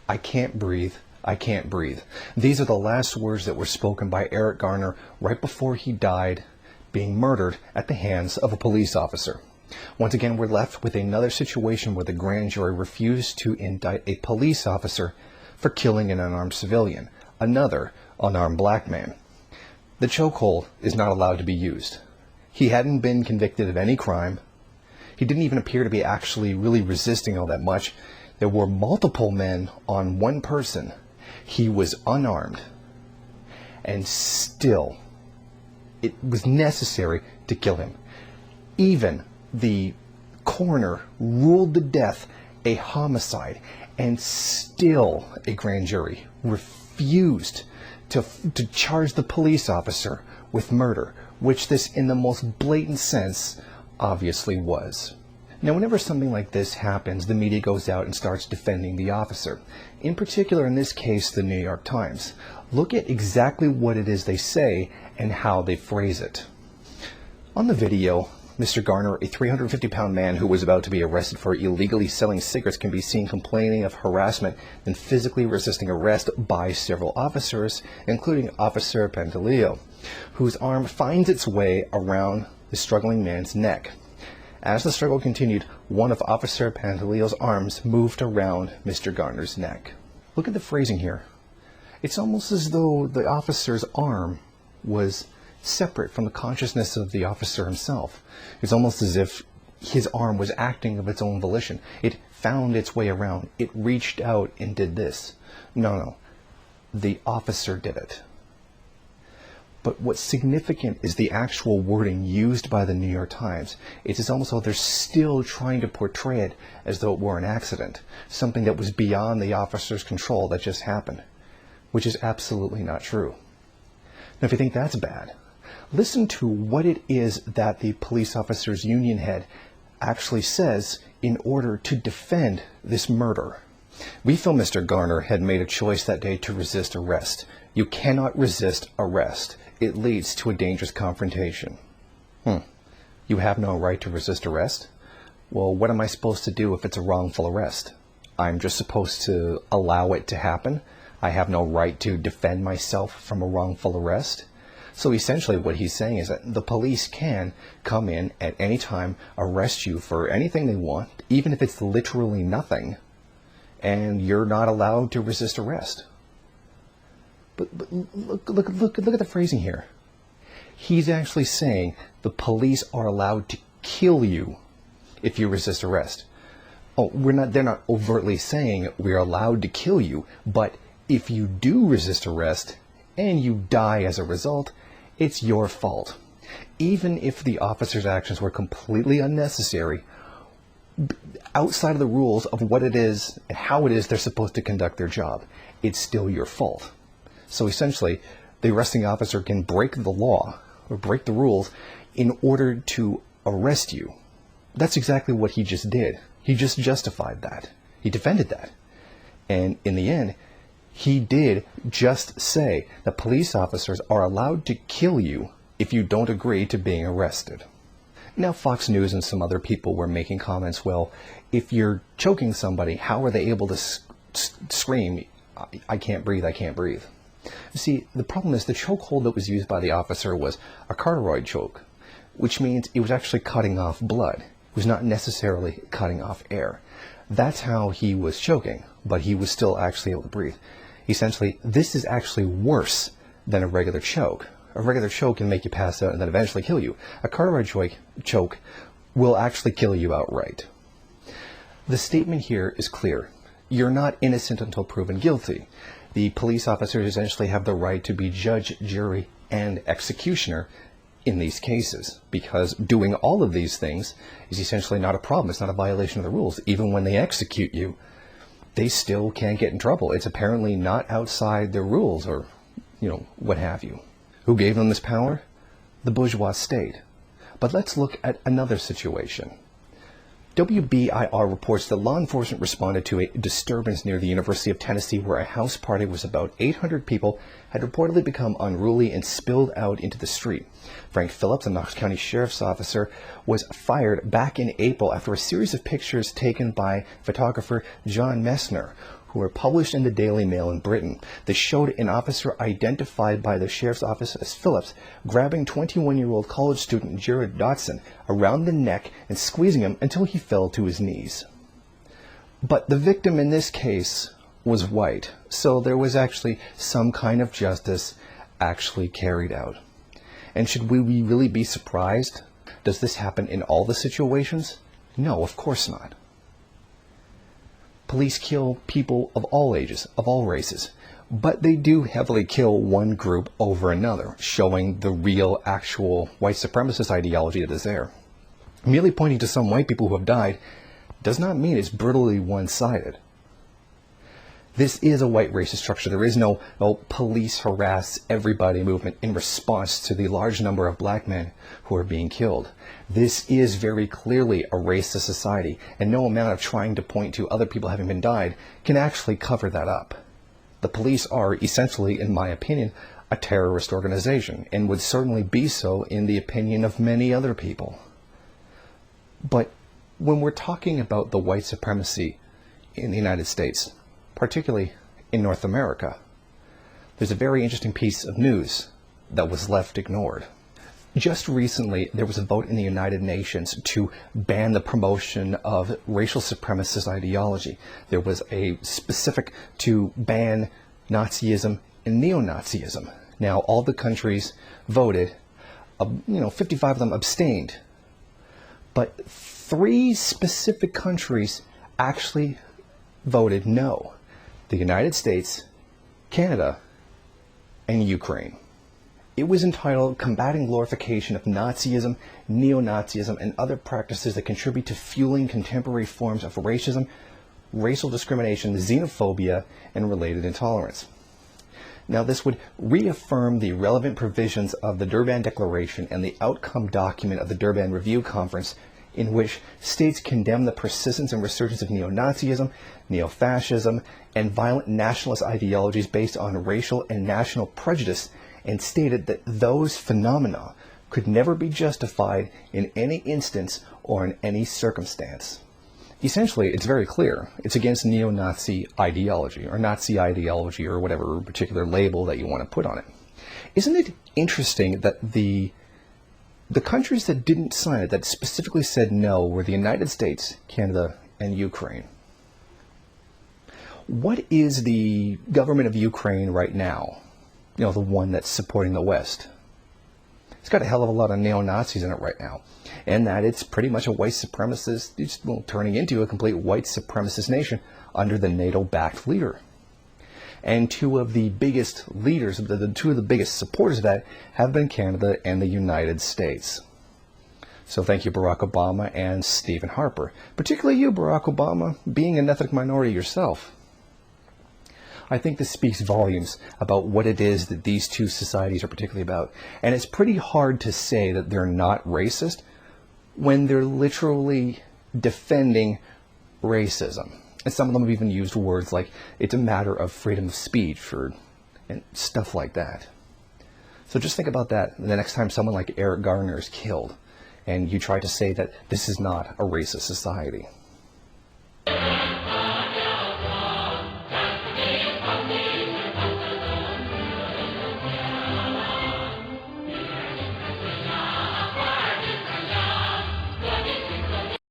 I can't breathe. I can't breathe. These are the last words that were spoken by Eric Garner right before he died, being murdered at the hands of a police officer. Once again, we're left with another situation where the grand jury refused to indict a police officer for killing an unarmed civilian, another unarmed black man. The chokehold is not allowed to be used. He hadn't been convicted of any crime. He didn't even appear to be actually really resisting all that much. There were multiple men on one person. He was unarmed. And still, it was necessary to kill him. Even the coroner ruled the death a homicide, and still a grand jury refused to charge the police officer with murder, which this, in the most blatant sense, obviously was. Now, whenever something like this happens, the media goes out and starts defending the officer. In particular, in this case, the New York Times. Look at exactly what it is they say and how they phrase it. On the video, Mr. Garner, a 350-pound man who was about to be arrested for illegally selling cigarettes, can be seen complaining of harassment and physically resisting arrest by several officers, including Officer Pantaleo, whose arm finds its way around the struggling man's neck. As the struggle continued, one of Officer Pantaleo's arms moved around Mr. Garner's neck. Look at the phrasing here. It's almost as though the officer's arm was separate from the consciousness of the officer himself. It's almost as if his arm was acting of its own volition. It found its way around. It reached out and did this. No. The officer did it. But what's significant is the actual wording used by the New York Times. It's almost as though they're still trying to portray it as though it were an accident, something that was beyond the officer's control that just happened, which is absolutely not true. Now, if you think that's bad, listen to what it is that the police officers' union head actually says in order to defend this murder. We feel Mr. Garner had made a choice that day to resist arrest. You cannot resist arrest. It leads to a dangerous confrontation. You have no right to resist arrest? Well, what am I supposed to do if it's a wrongful arrest? I'm just supposed to allow it to happen? I have no right to defend myself from a wrongful arrest? So essentially what he's saying is that the police can come in at any time, arrest you for anything they want, even if it's literally nothing, and you're not allowed to resist arrest. But look at the phrasing here. He's actually saying the police are allowed to kill you if you resist arrest. Oh, they're not overtly saying we're allowed to kill you, but if you do resist arrest and you die as a result, it's your fault. Even if the officer's actions were completely unnecessary, outside of the rules of what it is and how it is they're supposed to conduct their job, it's still your fault. So essentially, the arresting officer can break the law or break the rules in order to arrest you. That's exactly what he just did. He just justified that. He defended that. And in the end, he did just say that police officers are allowed to kill you if you don't agree to being arrested. Now, Fox News and some other people were making comments, well, if you're choking somebody, how are they able to scream, I can't breathe, I can't breathe? You see, the problem is the chokehold that was used by the officer was a carotid choke, which means it was actually cutting off blood. It was not necessarily cutting off air. That's how he was choking, but he was still actually able to breathe. Essentially, this is actually worse than a regular choke. A regular choke can make you pass out and then eventually kill you. A carotid choke will actually kill you outright. The statement here is clear. You're not innocent until proven guilty. The police officers essentially have the right to be judge, jury, and executioner in these cases, because doing all of these things is essentially not a problem. It's not a violation of the rules. Even when they execute you, they still can't get in trouble. It's apparently not outside their rules or, what have you. Who gave them this power? The bourgeois state. But let's look at another situation. WBIR reports that law enforcement responded to a disturbance near the University of Tennessee where a house party with about 800 people had reportedly become unruly and spilled out into the street. Frank Phillips, a Knox County sheriff's officer, was fired back in April after a series of pictures taken by photographer John Messner, who were published in the Daily Mail in Britain that showed an officer identified by the sheriff's office as Phillips grabbing 21-year-old college student Jared Dotson around the neck and squeezing him until he fell to his knees. But the victim in this case was white, so there was actually some kind of justice actually carried out. And should we really be surprised? Does this happen in all the situations? No, of course not. Police kill people of all ages, of all races, but they do heavily kill one group over another, showing the real, actual white supremacist ideology that is there. Merely pointing to some white people who have died does not mean it's brutally one-sided. This is a white racist structure. There is no police harass everybody movement in response to the large number of black men who are being killed. This is very clearly a racist society, and no amount of trying to point to other people having been died can actually cover that up. The police are essentially, in my opinion, a terrorist organization, and would certainly be so in the opinion of many other people. But when we're talking about the white supremacy in the United States, particularly in North America, there's a very interesting piece of news that was left ignored. Just recently, there was a vote in the United Nations to ban the promotion of racial supremacist ideology. There was a specific to ban Nazism and Neo-Nazism. Now, all the countries voted, 55 of them abstained. But 3 specific countries actually voted no. The United States, Canada, and Ukraine. It was entitled Combating Glorification of Nazism, Neo-Nazism, and Other Practices that Contribute to Fueling Contemporary Forms of Racism, Racial Discrimination, Xenophobia, and Related Intolerance. Now, this would reaffirm the relevant provisions of the Durban Declaration and the outcome document of the Durban Review Conference, in which states condemn the persistence and resurgence of neo-Nazism, neo-fascism, and violent nationalist ideologies based on racial and national prejudice, and stated that those phenomena could never be justified in any instance or in any circumstance. Essentially, it's very clear. It's against neo-Nazi ideology, or Nazi ideology, or whatever particular label that you want to put on it. Isn't it interesting that the countries that didn't sign it, that specifically said no, were the United States, Canada, and Ukraine? What is the government of Ukraine right now? The one that's supporting the West. It's got a hell of a lot of neo-Nazis in it right now. And that it's pretty much a white supremacist, it's turning into a complete white supremacist nation under the NATO-backed leader. And 2 of the biggest leaders, the 2 of the biggest supporters of that have been Canada and the United States. So thank you, Barack Obama and Stephen Harper. Particularly you, Barack Obama, being an ethnic minority yourself. I think this speaks volumes about what it is that these 2 societies are particularly about. And it's pretty hard to say that they're not racist when they're literally defending racism. And some of them have even used words like it's a matter of freedom of speech and stuff like that. So just think about that the next time someone like Eric Garner is killed and you try to say that this is not a racist society.